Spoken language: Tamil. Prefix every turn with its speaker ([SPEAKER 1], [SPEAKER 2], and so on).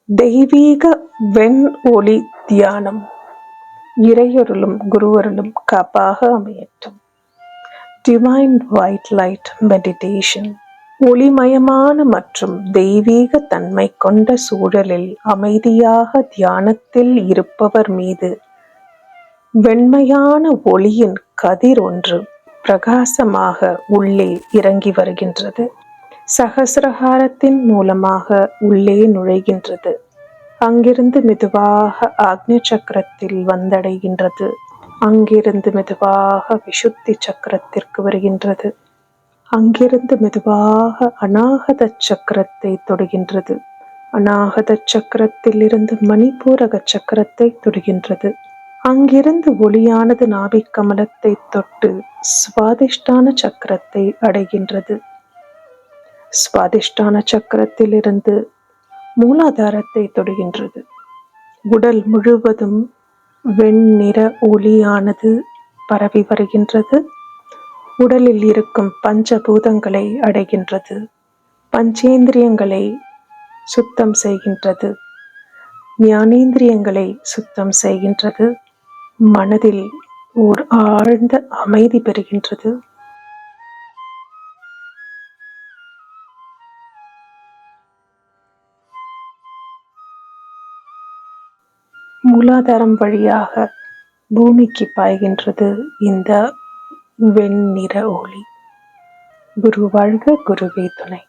[SPEAKER 1] தெய்வீக வெண் ஒளி தியானம். இறையருளும் குருவருளும் காப்பாக அமையட்டும். Divine white light meditation. ஒளிமயமான மற்றும் தெய்வீக தன்மை கொண்ட சூழலில் அமைதியாக தியானத்தில் இருப்பவர் மீது வெண்மையான ஒளியின் கதிர் ஒன்று பிரகாசமாக உள்ளே இறங்கி வருகின்றது. சகசிரஹாரத்தின் மூலமாக உள்ளே நுழைகின்றது. அங்கிருந்து மெதுவாக ஆக்ஞ சக்கரத்தில் வந்தடைகின்றது. அங்கிருந்து மெதுவாக விசுத்தி சக்கரத்திற்கு வருகின்றது. அங்கிருந்து மெதுவாக அநாகத சக்கரத்தை தொடுகின்றது. அநாகத சக்கரத்தில் இருந்து மணிப்பூரக சக்கரத்தை தொடுகின்றது. அங்கிருந்து ஒளியானது நாபிக் கமலத்தை தொட்டு சுவாதிஷ்டான சக்கரத்தை அடைகின்றது. சுவாதிஷ்டான சக்கரத்தில் இருந்து மூலாதாரத்தை தொடுகின்றது. உடல் முழுவதும் வெண்ணிற ஒளியானது பரவி வருகின்றது. உடலில் இருக்கும் பஞ்சபூதங்களை அடைகின்றது. பஞ்சேந்திரியங்களை சுத்தம் செய்கின்றது. ஞானேந்திரியங்களை சுத்தம் செய்கின்றது. மனதில் ஓர் ஆழ்ந்த அமைதி பெறுகின்றது. மூலாதாரம் வழியாக பூமிக்கு பாய்கின்றது இந்த வெண்ணிற ஒளி. குரு வாழ்க, குருவே துணை.